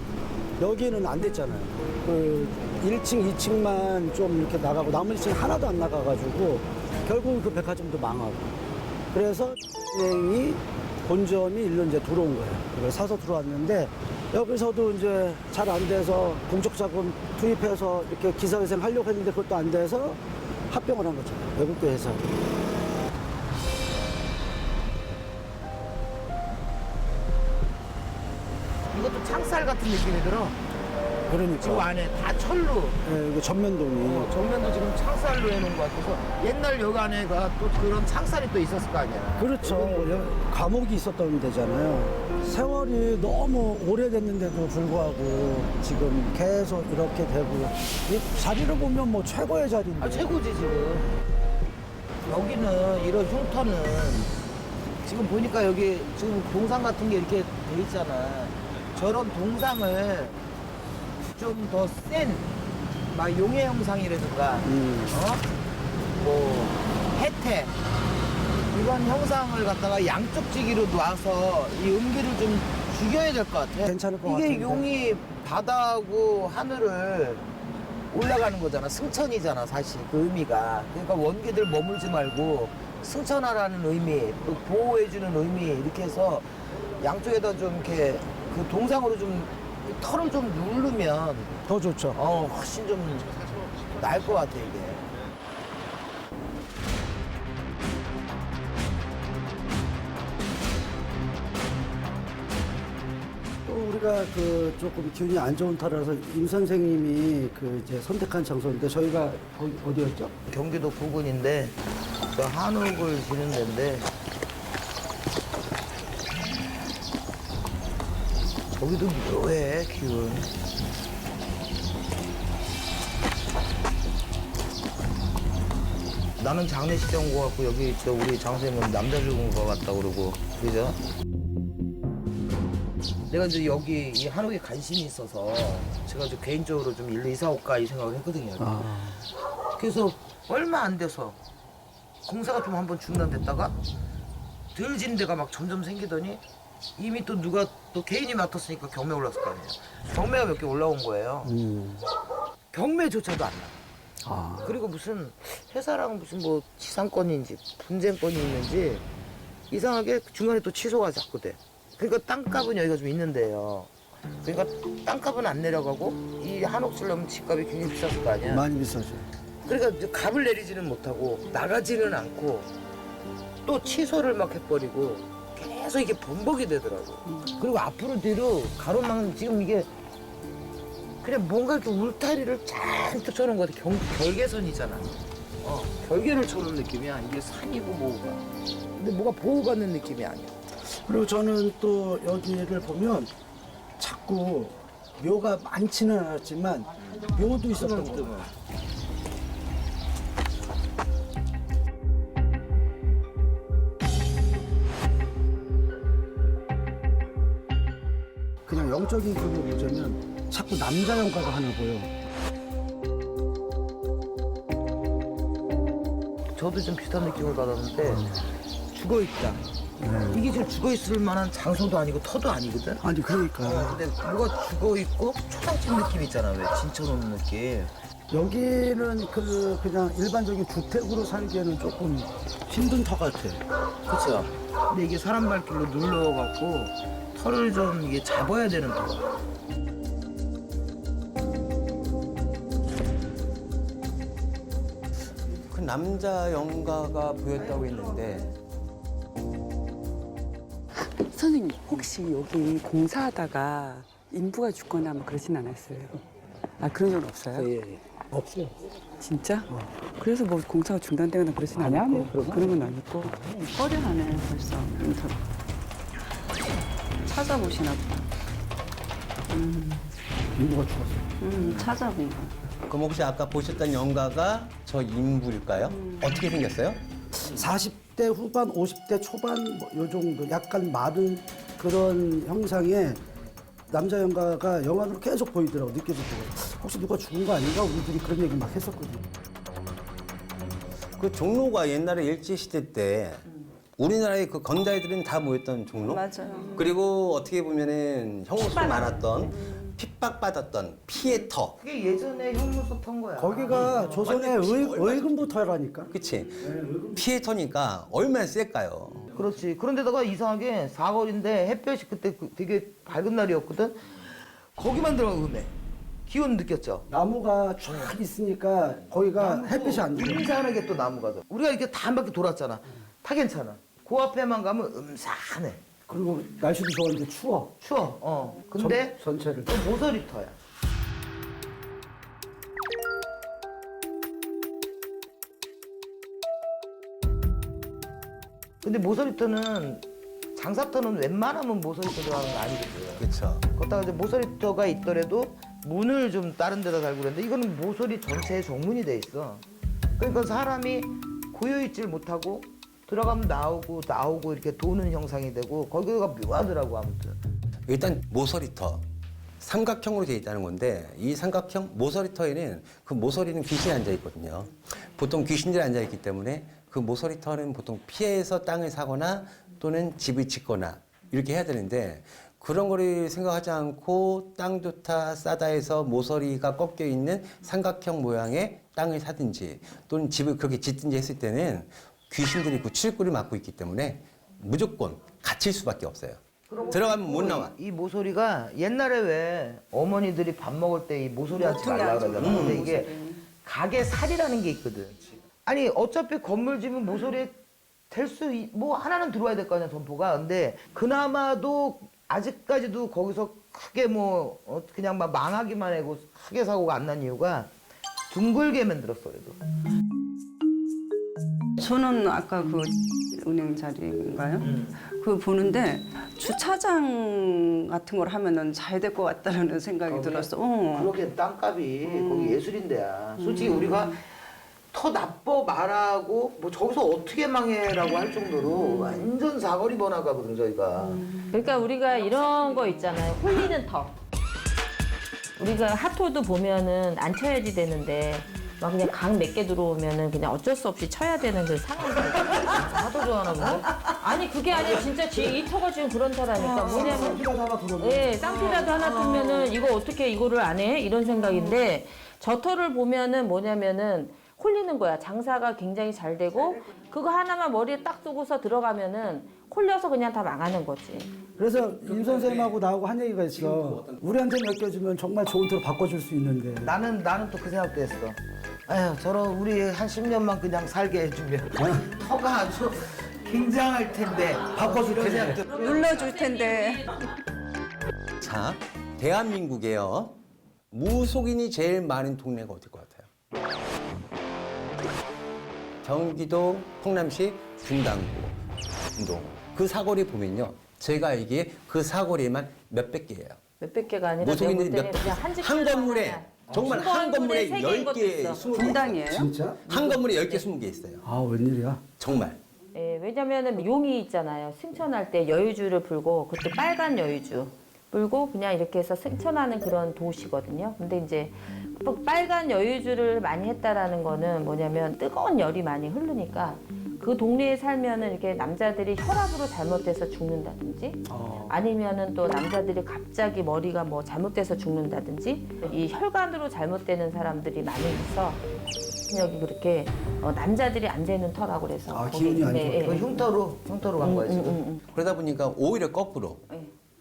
여기는 안 됐잖아요. 그 1층, 2층만 좀 이렇게 나가고 나머지 층 하나도 안 나가가지고 결국은 그 백화점도 망하고. 그래서 은행이 본점이 일로 이제 들어온 거예요. 그걸 사서 들어왔는데 여기서도 이제 잘 안 돼서 공적자금 투입해서 이렇게 기사회생 하려고 했는데 그것도 안 돼서 합병을 한 거죠. 외국계 회사. 이것도 창살 같은 느낌이 들어. 그러니까. 지금 안에 다 철로. 예, 이거 전면동이. 정면도 지금 창살로 해놓은 것 같아서 옛날 여기 안에가 또 그런 창살이 또 있었을 거 아니야. 그렇죠. 감옥이 있었던 데잖아요. 세월이 너무 오래됐는데도 불구하고 지금 계속 이렇게 되고 이 자리를 보면 뭐 최고의 자리인데. 아, 최고지 지금. 여기는 이런 흉터는 지금 보니까 여기 지금 동상 같은 게 이렇게 돼 있잖아. 저런 동상을 좀 더 센, 막 용의 형상이라든가, 뭐 해태 이런 형상을 갖다가 양쪽지기로 놔서 이 음기를 좀 죽여야 될 것 같아. 괜찮을 것 이게 같은데. 용이 바다하고 하늘을 올라가는 거잖아. 승천이잖아, 사실 그 의미가. 그러니까 원기들 머물지 말고 승천하라는 의미, 또 보호해주는 의미 이렇게 해서 양쪽에다 좀 이렇게 그 동상으로 좀 털을 좀 누르면 더 좋죠. 훨씬 좀 나을 것 같아 이게. 저희가 그 조금 기운이 안 좋은 터라서 임 선생님이 그 이제 선택한 장소인데 저희가 거기 어디였죠? 경기도 부근인데 그 한옥을 지는 데인데 저기도 묘해 기운. 나는 장례식장 온 거 같고 여기 저 우리 장선생님은 남자 죽은 거 같다 그러고 그죠? 내가 이제 여기 이 한옥에 관심이 있어서 제가 좀 개인적으로 좀 일로 이사 올까 이 생각을 했거든요. 그래서 얼마 안 돼서 공사가 좀 한번 중단됐다가 덜 진 데가 막 점점 생기더니 이미 또 누가 또 개인이 맡았으니까 경매 올랐을 거 아니에요. 경매가 몇 개 올라온 거예요. 경매조차도 안 나. 그리고 무슨 회사랑 무슨 뭐 지상권인지 분쟁권이 있는지 이상하게 중간에 또 취소가 자꾸 돼. 그러니까 땅값은 여기가 좀 있는데요. 그러니까 땅값은 안 내려가고 이 한옥 쓰려면 집값이 굉장히 비쌌을 거 아니야. 많이 비싸죠. 그러니까 이제 값을 내리지는 못하고 나가지는 않고 또 취소를 막 해버리고 계속 이게 번복이 되더라고. 그리고 앞으로 뒤로 가로막 지금 이게 그냥 뭔가 이렇게 울타리를 잔뜩 쳐놓은 것 같아. 결계선이잖아. 결계를 쳐놓은 느낌이야. 이게 산이고 뭐가. 근데 뭐가 보호받는 느낌이 아니야. 그리고 저는 또 여기를 보면 자꾸 묘가 많지는 않았지만 묘도 있었던 거 같아요. 그냥 영적인 그걸 보자면 자꾸 남자 영가가 하나 보여. 저도 좀 비슷한 느낌을 받았는데 죽어있다. 이게 지금 죽어있을 만한 장소도 아니고 터도 아니거든. 아니 그러니까 근데 뭐가 죽어있고 초상집 느낌 있잖아. 왜 진쳐놓는 느낌. 여기는 그냥 일반적인 주택으로 살기에는 조금 힘든 터 같아. 그쵸? 근데 이게 사람 발길로 눌러갖고 털을 좀 이게 잡아야 되는 터. 그 남자 영가가 보였다고 했는데 선생님, 혹시 여기 공사하다가 인부가 죽거나 뭐 그러진 않았어요? 아, 그런 적은 없어요? 예. 없어요. 진짜? 그래서 뭐 공사가 중단되거나 그러진 않았고? 그런 건 아니고. 꺼려하네, 벌써. 인터뷰. 찾아보시나 보다. 인부가 죽었어. 찾아본 거. 그럼 혹시 아까 보셨던 영가가 저 인부일까요? 어떻게 생겼어요? 40대 후반, 50대 초반 뭐요 정도 약간 마른 그런 형상의 남자 영가가 영화로 계속 보이더라고 느껴지더라고. 혹시 누가 죽은 거 아닌가? 우리들이 그런 얘기 막 했었거든. 그 종로가 옛날에 일제시대 때 우리나라의 그 건달들은 다 모였던 종로? 맞아요. 그리고 어떻게 보면은 형무소 많았던 핍박받았던 피해터. 그게 예전에 형무소 턴 거야. 거기가 조선의 의금부터라니까. 그치? 피해터니까 얼마나 셀까요? 그렇지. 그런데다가 이상하게 사거리인데 햇볕이 그때 되게 밝은 날이었거든. 거기만 들어가면 음해. 기온 느꼈죠? 나무가 쫙 있으니까 거기가 햇빛이 안 들어. 음산하게 또 나무가 더. 우리가 이렇게 다 한 바퀴 돌았잖아. 다 괜찮아. 그 앞에만 가면 음산해. 그리고 날씨도 좋았는데 추워. 추워. 근데 전체를. 또 모서리터야. 근데 모서리터는 장사터는 웬만하면 모서리터 들어가는 거 아니거든. 그렇죠. 거기다가 이제 모서리터가 있더라도 문을 좀 다른 데다 달고 그랬는데 이거는 모서리 전체에 정문이 돼 있어. 그러니까 사람이 고여있질 못하고 들어가면 나오고 이렇게 도는 형상이 되고 거기가 묘하더라고 아무튼. 일단 모서리터 삼각형으로 되어 있다는 건데 이 삼각형 모서리터에는 그 모서리는 귀신이 앉아 있거든요. 보통 귀신들이 앉아 있기 때문에 그 모서리터는 보통 피해서 땅을 사거나 또는 집을 짓거나 이렇게 해야 되는데 그런 거를 생각하지 않고 땅 좋다 싸다 해서 모서리가 꺾여 있는 삼각형 모양의 땅을 사든지 또는 집을 그렇게 짓든지 했을 때는 귀신들이 그 출입구를 막고 있기 때문에 무조건 갇힐 수밖에 없어요. 들어가면 못 나와. 이 모서리가 옛날에 왜 어머니들이 밥 먹을 때 이 모서리 하지 말라 그러잖아. 근데 이게 가게 살이라는 게 있거든. 아니 어차피 건물 지면 모서리에 될 수 뭐 하나는 들어와야 될 거 아니야 점포가. 근데 그나마도 아직까지도 거기서 크게 뭐 그냥 막 망하기만 하고 크게 사고가 안 난 이유가 둥글게 만들었어 그래도. 저는 아까 그 은행 자리인가요? 그거 보는데 주차장 같은 걸 하면은 잘 될 것 같다는 생각이 들었어. 그렇게 땅값이 거기 예술인데야. 솔직히 우리가 더 나빠 말하고 뭐 저기서 어떻게 망해라고 할 정도로 완전 사거리 번화가거든 저희가. 그러니까 우리가 이런 거 있잖아요. 홀리는 터. 우리가 핫토도 보면은 안 쳐야지 되는데 막 그냥 강 몇 개 들어오면은 그냥 어쩔 수 없이 쳐야 되는 그 상황들. 하도 좋아하나 보네. 아니 그게 아니라 진짜 이 터가 지금 그런 터라니까. 뭐냐면 예, 쌍피라도 하나 뜨면은 이거 어떻게 이거를 안 해? 이런 생각인데 저 터를 보면은 뭐냐면은 홀리는 거야. 장사가 굉장히 잘 되고 그거 하나만 머리에 딱 두고서 들어가면은 홀려서 그냥 다 망하는 거지. 그래서 임 선생님하고 나하고 한 얘기가 있어. 우리한테 맡겨주면 정말 좋은 터로 바꿔줄 수 있는데. 나는 또 그 생각도 했어. 아휴 저런 우리 한 10년만 그냥 살게 해주면 터가 아주 굉장할 텐데 바꿔줄 그 생각도. 눌러줄 텐데. 자, 대한민국에요. 무속인이 제일 많은 동네가 어딜 것 같아요? 경기도 성남시 분당구, 운동. 그 사거리 보면요. 제가 알기에 그 사거리에만 몇백 개예요. 몇백 개가 아니라 무속인들이 내가 볼 때는 그냥 한 건물에 정말 한 건물에 10개, 20개. 분당이에요? 진짜? 한 건물에 10개, 20개 있어요. 아 웬일이야? 정말. 예, 왜냐면은 용이 있잖아요. 승천할 때 여유주를 불고 그때 빨간 여유주 불고 그냥 이렇게 해서 승천하는 그런 도시거든요. 근데 이제 또 빨간 여유주를 많이 했다라는 거는 뭐냐면 뜨거운 열이 많이 흐르니까 그 동네에 살면은 이렇게 남자들이 혈압으로 잘못돼서 죽는다든지 아니면은 또 남자들이 갑자기 머리가 뭐 잘못돼서 죽는다든지 이 혈관으로 잘못되는 사람들이 많이 있어. 여기 그렇게 남자들이 안 되는 터라고 그래서 아, 거기, 기운이 안 네, 좋아. 예, 예. 흉터로 간 거야 지금. 그러다 보니까 오히려 거꾸로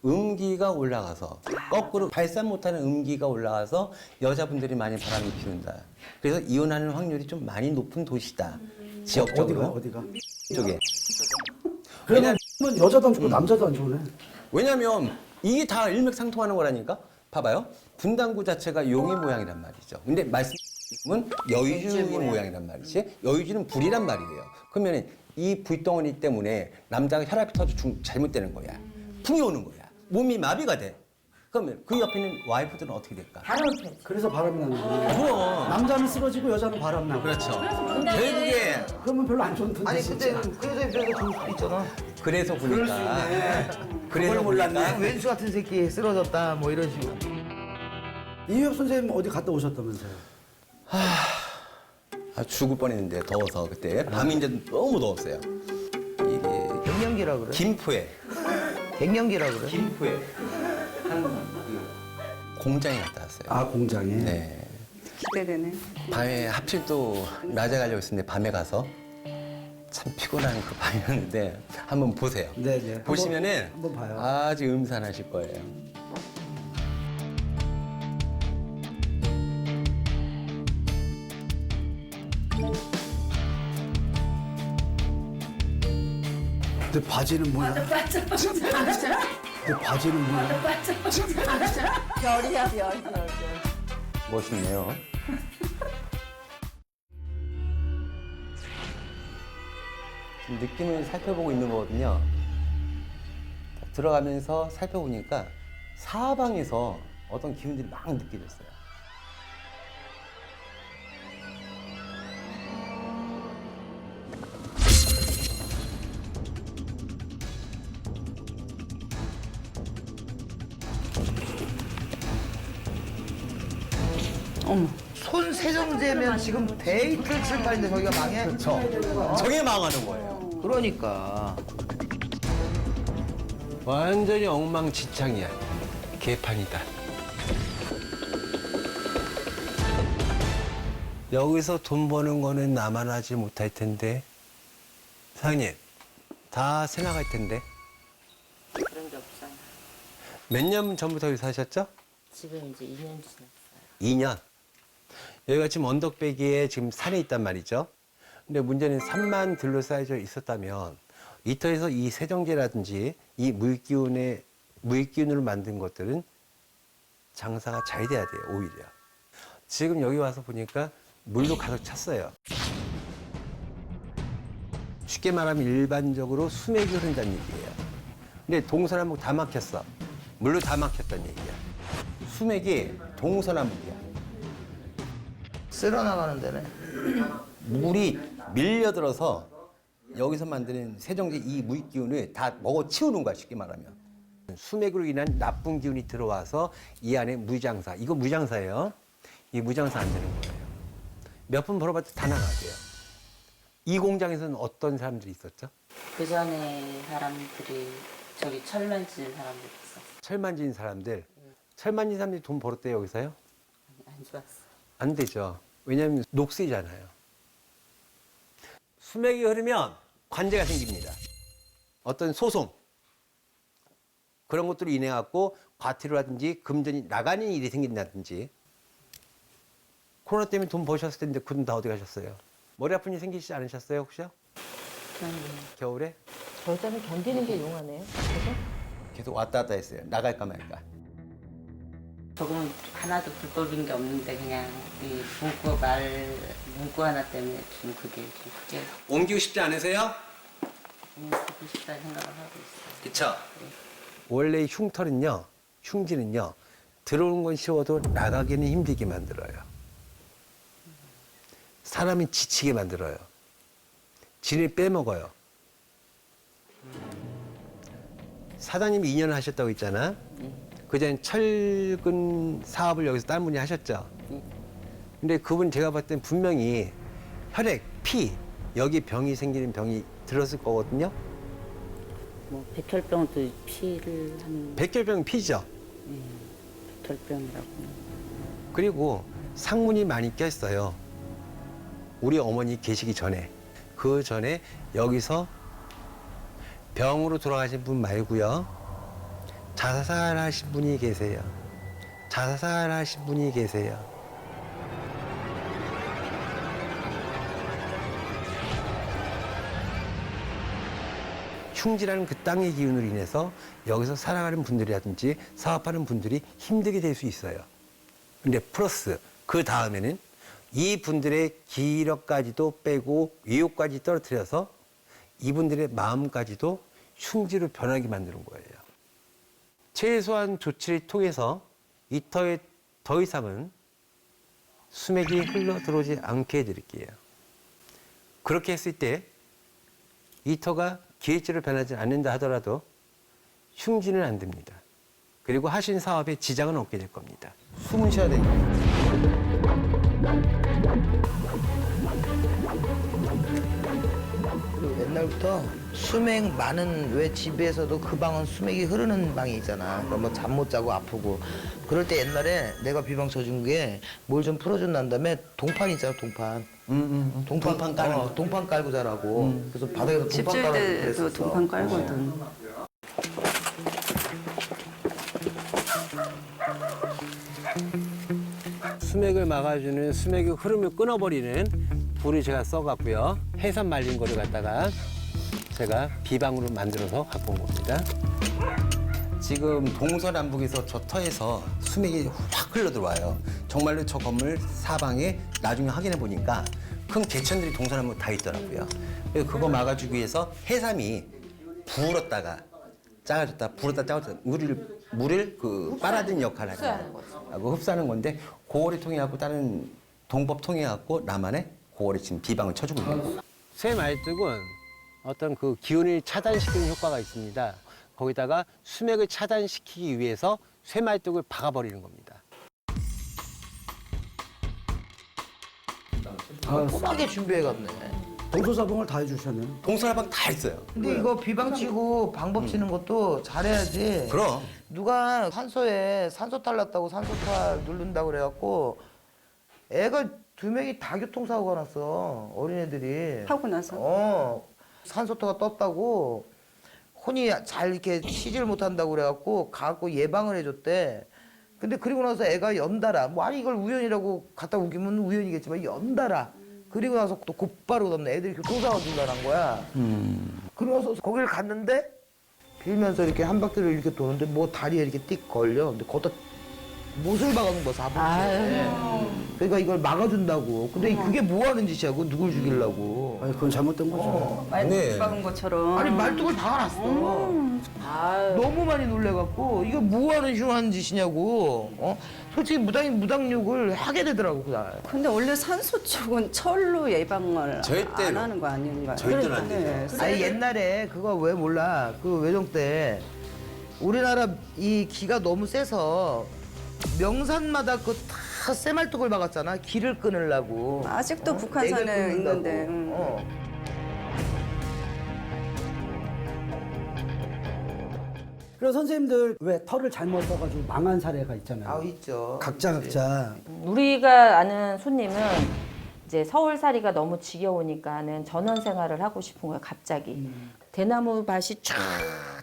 음기가 올라가서 거꾸로 발산 못하는 음기가 올라가서 여자분들이 많이 바람이 피운다. 그래서 이혼하는 확률이 좀 많이 높은 도시다. 지역적으로. 어디가? 쪽에. 그러면 여자도 안 좋고 남자도 안 좋네. 왜냐면 이게 다 일맥상통하는 거라니까. 봐봐요. 분당구 자체가 용의 모양이란 말이죠. 근데 말씀은 여유주의 모양이란 말이지. 여유주는 불이란 말이에요. 그러면 이 불덩어리 때문에 남자가 혈압이 터져 잘못되는 거야. 풍이 오는 거야. 몸이 마비가 돼. 그러면 그 옆에 있는 와이프들은 어떻게 될까? 바람을 펴지. 그래서 바람이 나는 거야. 그럼. 남자는 쓰러지고 여자는 바람 나고. 그렇죠. 결국에 그러면 별로 안 좋은 텐데. 아니 진짜. 그때 그래서 입장에서 좋을 수도 있잖아. 그래서 보니까 그걸 몰랐네. 왼수 같은 새끼 쓰러졌다 뭐 이런 식으로. 이휘엽 선생님 어디 갔다 오셨다면서요? 아, 죽을 뻔했는데 더워서 그때 밤인데 너무 더웠어요. 이게 갱년기라 그래. 김포에 갱년기라 그래. 김포에 그 공장에 갔다 왔어요. 아 공장에. 네. 기대되네. 밤에 하필 또 낮에 가려고 했었는데 밤에 가서 참 피곤한 그 밤이었는데 한번 보세요. 네네. 보시면은 한번 봐요. 아주 음산하실 거예요. 근데 바지는 뭐야? 근데 바지는 뭐야? 별이야 별. 멋있네요. 지금 느낌을 살펴보고 있는 거거든요. 들어가면서 살펴보니까 사방에서 어떤 기운들이 막 느껴졌어요. 어머. 손 세정제면 지금 데이트 칠판인데 저기가 망해? 그렇죠. 저게 망하는 거예요. 그러니까. 완전히 엉망진창이야. 개판이다. 여기서 돈 버는 거는 나만 하지 못할 텐데. 사장님, 다 새 나갈 텐데. 그런 게 없잖아. 몇 년 전부터 여기 사셨죠? 지금 이제 2년 지났어요. 2년. 여기가 지금 언덕배기에 지금 산에 있단 말이죠. 근데 문제는 산만 둘러싸여져 있었다면 이 터에서 이 세정제라든지 이 물기운으로 만든 것들은 장사가 잘 돼야 돼요, 오히려. 지금 여기 와서 보니까 물로 가득 찼어요. 쉽게 말하면 일반적으로 수맥이 흐른다는 얘기예요. 근데 동서남북 다 막혔어. 물로 다 막혔다는 얘기야. 수맥이 동서남북이야. 쓸어나가는 데네. 물이 밀려들어서 여기서 만드는 세정제 이 물기운을 다 먹어치우는 거야, 쉽게 말하면. 수맥으로 인한 나쁜 기운이 들어와서 이 안에 무장사, 이거 무장사예요. 이 무장사 안 되는 거예요. 몇 분 벌어봤자 다 나가게요. 이 공장에서는 어떤 사람들이 있었죠? 그 전에 사람들이 저기 철 만지는 사람들 있었어. 철 만진 사람들. 철 만진 사람들이 돈 벌었대요, 여기서요? 안 좋았어. 안 되죠. 왜냐하면 녹슬잖아요. 수맥이 흐르면 관제가 생깁니다. 어떤 소송 그런 것들로 인해 갖고 과태료 라든지 금전이 나가는 일이 생긴다든지. 코로나 때문에 돈 버셨을 텐데 그 돈 다 어디 가셨어요? 머리 아픈 일 생기시지 않으셨어요, 혹시요? 겨울에? 저 여자는 견디는 게 용하네요. 그죠? 계속 왔다 갔다 했어요. 나갈까 말까. 조금은 하나도 불법인 게 없는데 그냥 이 문구 하나 때문에 좀 그게 좀 크게 옮기고 싶지 않으세요? 하고 싶다는 생각을 하고 있어요. 그쵸? 원래 흉지는요, 들어오는 건 쉬워도 나가기는 힘들게 만들어요. 사람이 지치게 만들어요. 진을 빼먹어요. 사장님이 2년을 하셨다고 했잖아. 그전에 철근 사업을 여기서 다른 분이 하셨죠. 근데 그분 제가 봤을 땐 분명히 혈액, 피, 여기 병이 생기는 병이 들었을 거거든요. 뭐 백혈병도 피를 한 백혈병 피죠. 백혈병이라고. 그리고 상문이 많이 꼈어요. 우리 어머니 계시기 전에. 그 전에 여기서 병으로 돌아가신 분 말고요. 자살하신 분이 계세요. 자살하신 분이 계세요. 흉지라는 그 땅의 기운으로 인해서 여기서 살아가는 분들이라든지 사업하는 분들이 힘들게 될 수 있어요. 근데 플러스 그 다음에는 이 분들의 기력까지도 빼고 의욕까지 떨어뜨려서 이분들의 마음까지도 흉지로 변하게 만드는 거예요. 최소한 조치를 통해서 이 터에 더 이상은 수맥이 흘러 들어오지 않게 해드릴게요. 그렇게 했을 때 이 터가 기회치로 변하지 않는다 하더라도 흉지는 안 됩니다. 그리고 하신 사업에 지장은 없게 될 겁니다. 숨을 쉬어야 됩니다. 그리고 옛날부터 수맥 많은 왜 집에서도 그 방은 수맥이 흐르는 방이 있잖아. 그러니까 뭐 잠 못 자고 아프고 그럴 때 옛날에 내가 비방 쳐준 게 뭘 좀 풀어준 난 다음에 동판 있잖아, 동판. 동판 깔고 동판 깔고 자라고. 그래서 바닥에서 집 동판 질 깔고 때도 그랬었어. 동판 깔거든. 수맥을 막아주는 수맥의 흐름을 끊어버리는 불을 제가 써갖고요. 해산 말린 거를 갖다가 제가 비방으로 만들어서 갖고 온 겁니다. 지금 동서남북에서 저 터에서 수맥이 확 흘러 들어와요. 정말로 저 건물 사방에 나중에 확인해 보니까 큰 개천들이 동서남북 다 있더라고요. 그래서 그거 막아주기 위해서 해삼이 불었다가 작아졌다, 불었다 작아졌다 물을 그 빨아들인 역할을 하고 흡수하는 건데 그거를 통해 갖고 다른 동법 통해 갖고 나만의 그거를 지금 비방을 쳐주고 있는 거예요. 쇠 말뚝은 어떤 그 기운을 차단시키는 효과가 있습니다. 거기다가 수맥을 차단시키기 위해서 쇠 말뚝을 박아버리는 겁니다. 꼼꼼하게 준비해갔네. 동서사방을 다 해주셨네. 동서남북 다 있어요. 근데 이거 비방 치고 방법 치는 것도 잘해야지. 그럼. 누가 산소에 산소 탈 났다고 산소탈 누른다고 그래갖고 애가 2명이 다 교통사고가 났어. 어린애들이. 하고 나서? 산소토가 떴다고 혼이 잘 이렇게 쉬질 못한다고 그래갖고 가갖고 예방을 해줬대. 근데 그리고 나서 애가 연달아 뭐 아니 이걸 우연이라고 갖다 우기면 우연이겠지만 연달아 그리고 나서 또 곧바로 없네 애들이 교통사고 중단한 거야. 그리고 나서 거기를 갔는데 빌면서 이렇게 한 바퀴를 이렇게 도는데 뭐 다리에 이렇게 띡 걸려. 근데 거기다 못을 박아놓은 거 4분째. 그러니까 이걸 막아준다고. 근데 그게 뭐 하는 짓이야? 그거 누굴 죽이려고. 아니, 그건 잘못된 거죠. 말뚝 박은 것처럼. 아니 말뚝을 박아놨어. 너무 많이 놀래갖고 이거 뭐 하는 흉한 짓이냐고. 솔직히 무당욕을 하게 되더라고 그날. 근데 원래 산소 쪽은 철로 예방을 절대로. 안 하는 거 아닌가요? 절대로 안 되죠. 네. 아니 옛날에 그거 왜 몰라? 그 외종 때 우리나라 이 기가 너무 세서 명산마다 그 다 쇠말뚝을 박았잖아. 기를 끊으려고. 아직도 액을 북한산에 끊는다고. 있는데. 그래서 선생님들 왜 털을 잘못 써가지고 망한 사례가 있잖아요. 아 있죠. 각자. 우리가 아는 손님은 이제 서울살이가 너무 지겨우니까는 전원 생활을 하고 싶은 거예요. 갑자기 대나무 밭이 쫙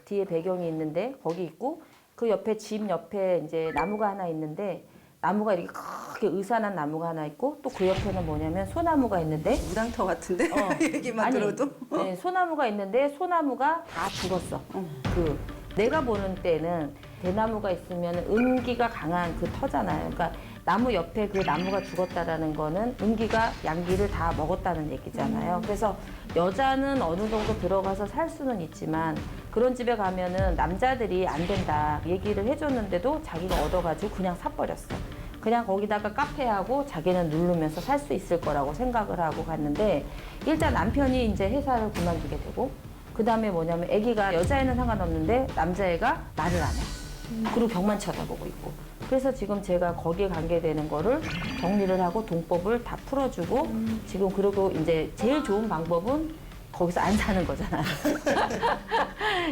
뒤에 배경이 있는데 거기 있고 그 옆에 집 옆에 이제 나무가 하나 있는데 나무가 이렇게 크게 의산한 나무가 하나 있고 또 그 옆에는 뭐냐면 소나무가 있는데 무당터 같은데 얘기만 아니, 들어도. 네, 소나무가 있는데 소나무가 다 죽었어. 그 내가 보는 때는 대나무가 있으면 음기가 강한 그 터잖아요. 그러니까 나무 옆에 그 나무가 죽었다라는 거는 음기가 양기를 다 먹었다는 얘기잖아요. 그래서 여자는 어느 정도 들어가서 살 수는 있지만 그런 집에 가면은 남자들이 안 된다 얘기를 해줬는데도 자기가 얻어가지고 그냥 사버렸어. 그냥 거기다가 카페하고 자기는 누르면서 살 수 있을 거라고 생각을 하고 갔는데 일단 남편이 이제 회사를 그만두게 되고 그 다음에 뭐냐면 아기가 여자애는 상관없는데 남자애가 말을 안 해. 그리고 벽만 쳐다보고 있고. 그래서 지금 제가 거기에 관계되는 거를 정리를 하고 동법을 다 풀어주고 지금 그리고 이제 제일 좋은 방법은 거기서 안 사는 거잖아요.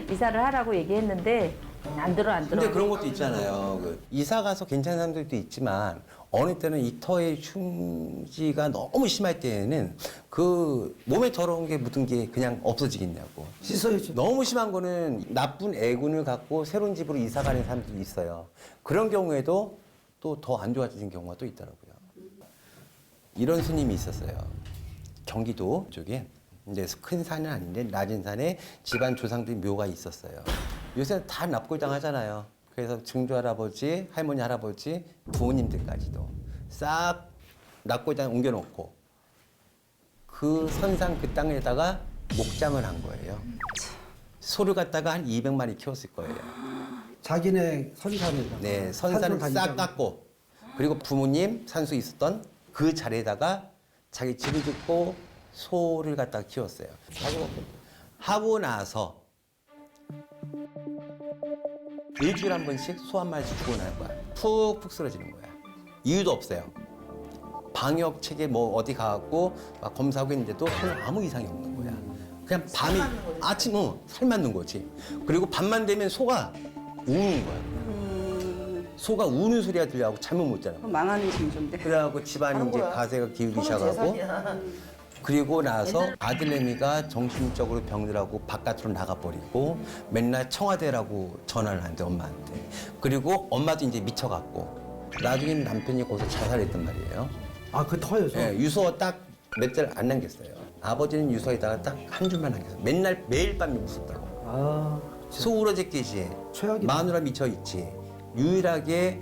이사를 하라고 얘기했는데 안 들어. 근데 그런 것도 있잖아요. 그 이사 가서 괜찮은 사람들도 있지만 어느 때는 이 터의 흉지가 너무 심할 때에는 그 몸에 더러운 게 묻은 게 그냥 없어지겠냐고. 씻어야죠. 너무 심한 거는 나쁜 애군을 갖고 새로운 집으로 이사 가는 사람들이 있어요. 그런 경우에도 또 더 안 좋아지는 경우가 또 있더라고요. 이런 스님이 있었어요. 경기도 쪽에 이제 큰 산은 아닌데 낮은 산에 집안 조상들 묘가 있었어요. 요새 다 납골당 하잖아요. 그래서 증조 할아버지, 할머니, 할아버지, 부모님들까지도 싹 납골당 옮겨놓고 그 선상 그 땅에다가 목장을 한 거예요. 소를 갖다가 한 200마리 키웠을 거예요. 자기네 선산에다가. 네, 선산을 싹 깎고 그리고 부모님 산소 있었던 그 자리에다가 자기 집을 짓고 소를 갖다가 키웠어요. 하고 나서 일주일에 한 번씩 소 한 마리씩 죽어나는 거야. 푹푹 쓰러지는 거야. 이유도 없어요. 방역 체계 뭐 어디 가갖고 막 검사하고 있는데도 소는 아무 이상이 없는 거야. 그냥 밤이 아침 살 맞는 거지. 그리고 밤만 되면 소가 우는 거야. 소가 우는 소리가 들려갖고 잠을 못 자는 거야. 망하는 징조인데. 그래갖고 집안이 이제 가세가 기울기 시작하고 그리고 나서 아들내미가 정신적으로 병들하고 바깥으로 나가버리고 맨날 청와대라고 전화를 하는데 엄마한테. 그리고 엄마도 이제 미쳐갖고 나중에는 남편이 거기서 자살했단 말이에요. 아, 그 터여서? 예, 유서 딱 몇 절 안 남겼어요. 아버지는 유서에다가 딱 한 줄만 남겼어요. 맨날 매일 밤이 무섭다고. 아, 소 우러제끼지. 최악이다. 마누라 미쳐있지. 유일하게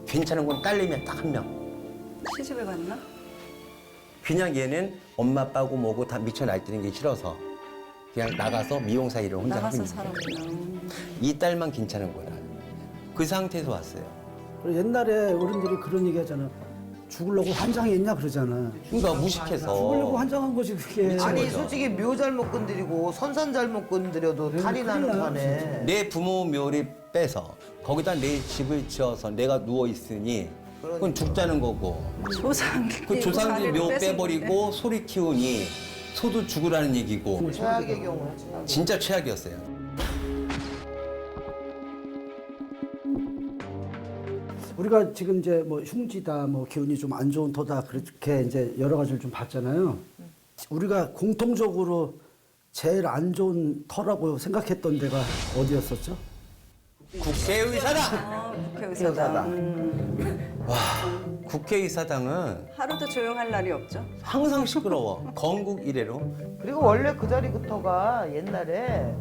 괜찮은 건 딸내미 딱 한 명. 시집에 갔나? 그냥 얘는 엄마 아빠고 뭐고 다 미쳐 날뛰는 게 싫어서 그냥 나가서 미용사 일을 혼자 하고 나가서 있는 거예요. 살았구나. 이 딸만 괜찮은 거라. 그 상태에서 왔어요. 그리고 옛날에 어른들이 그런 얘기 하잖아. 죽으려고 환장했냐 그러잖아. 그러니까 무식해서. 죽으려고 환장한 거지 그게. 아니 솔직히 묘 잘못 건드리고 선산 잘못 건드려도 탈이 나는 큰일 나요, 판에. 내 부모 묘를 빼서 거기다 내 집을 지어서 내가 누워 있으니 그건 죽자는 거고. 조상들 그 조상들 묘 빼버리고 소리 키우니 소도 죽으라는 얘기고. 최악의 경우. 진짜 최악이었어요. 우리가 지금 이제 뭐 흉지다, 뭐 기운이 좀 안 좋은 터다 그렇게 이제 여러 가지를 좀 봤잖아요. 우리가 공통적으로 제일 안 좋은 터라고 생각했던 데가 어디였었죠? 국회의사당. 국회의사당. 국회의사당은 하루도 조용할 날이 없죠. 항상 시끄러워. 건국 이래로. 그리고 원래 그 자리부터가 옛날에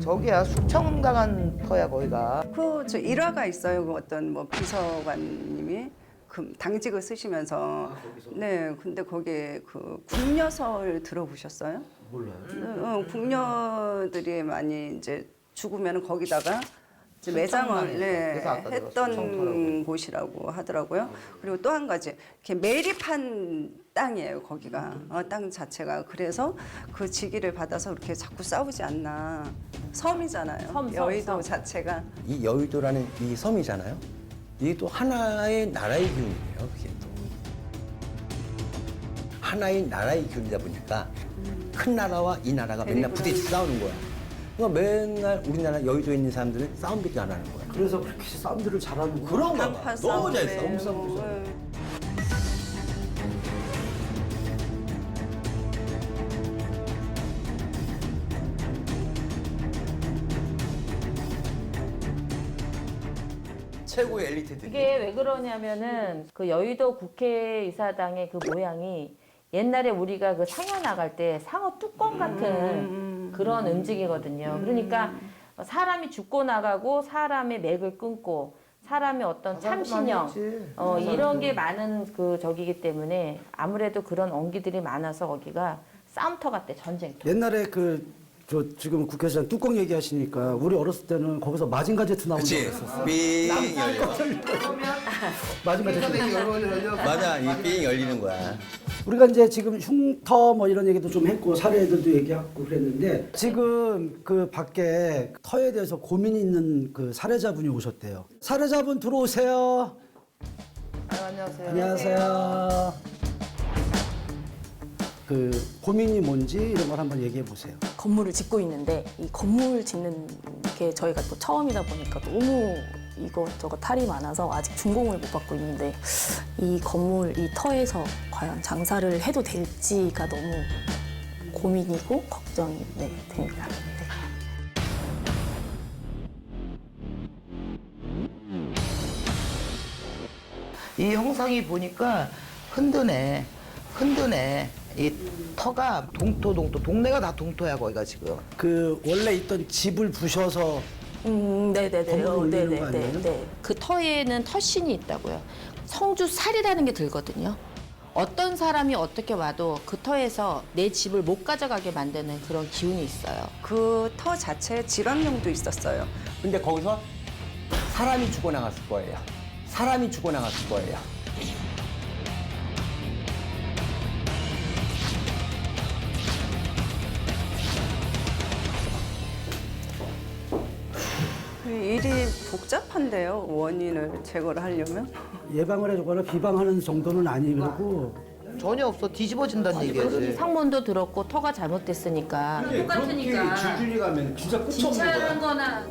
저기야 숙청당한 터야 거기가. 저 일화가 있어요. 그 어떤 뭐 비서관님이 그 당직을 쓰시면서 네, 근데 거기에 그 궁녀설 들어보셨어요? 몰라요. 궁녀들이 많이 이제 죽으면 거기다가 이제 매장을 그래서 아까 내가 했던 숙청터라고. 곳이라고 하더라고요. 그리고 또 한 가지 이렇게 매립한 땅이에요. 거기가 땅 자체가. 그래서 그 직위를 받아서 이렇게 자꾸 싸우지 않나. 섬이잖아요. 섬, 여의도 섬. 자체가. 이 여의도라는 이 섬이잖아요. 이게 또 하나의 나라의 기운이에요. 그게 또 하나의 나라의 기운이다 보니까 큰 나라와 이 나라가 맨날 부딪혀 싸우는 거야. 그러니까 맨날 우리나라 여의도에 있는 사람들은 싸움밖에 안 하는 거야. 그래서 그렇게 싸움들을 잘하는 거야. 그런가 봐. 단파 너무 잘 싸움에 싸워. 뭐, 최고의 엘리트들이. 이게 왜 그러냐면은 그 여의도 국회의사당의 그 모양이 옛날에 우리가 그 상여 나갈 때 상어 뚜껑 같은 그런 음식이거든요. 그러니까 사람이 죽고 나가고 사람의 맥을 끊고 사람의 어떤 참신형 이런 게 많은 그 저기기 때문에 아무래도 그런 엉기들이 많아서 거기가 싸움터 같대, 전쟁터. 옛날에 저 지금 국회의사당 뚜껑 얘기하시니까 우리 어렸을 때는 거기서 마징가 제트 나온 적 그치? 있었어. 삥 열려. 마징가 제트. 맞아, 이 삥 열리는 거야. 우리가 이제 지금 흉터 뭐 이런 얘기도 좀 했고 사례들도 얘기하고 그랬는데 지금 그 밖에 터에 대해서 고민이 있는 그 사례자분이 오셨대요. 사례자분 들어오세요. 안녕하세요. 안녕하세요. 그 고민이 뭔지 이런 걸 한번 얘기해 보세요. 건물을 짓고 있는데 이 건물 짓는 게 저희가 또 처음이다 보니까 너무 이것저것 탈이 많아서 아직 준공을 못 받고 있는데 이 건물, 이 터에서 과연 장사를 해도 될지가 너무 고민이고 걱정이 됩니다. 이 형상이 보니까 흔드네. 이 터가 동토 동네가 다 동토야 거기가 지금. 그 원래 있던 집을 부셔서 네네네. 건물을 올리는 거 아니에요? 네. 그 터에는 터신이 있다고요. 성주살이라는 게 들거든요. 어떤 사람이 어떻게 와도 그 터에서 내 집을 못 가져가게 만드는 그런 기운이 있어요. 그 터 자체에 질환용도 있었어요. 근데 거기서 사람이 죽어나갔을 거예요. 사람이 죽어나갔을 거예요. 일이 복잡한데요. 원인을 제거를 하려면. 예방을 해주거나 비방하는 정도는 아니고 전혀 없어. 뒤집어진다는 얘기지. 상문도 들었고 터가 잘못됐으니까 똑같으니까 주준이 가면 진짜 끝이 없는 거야. 거나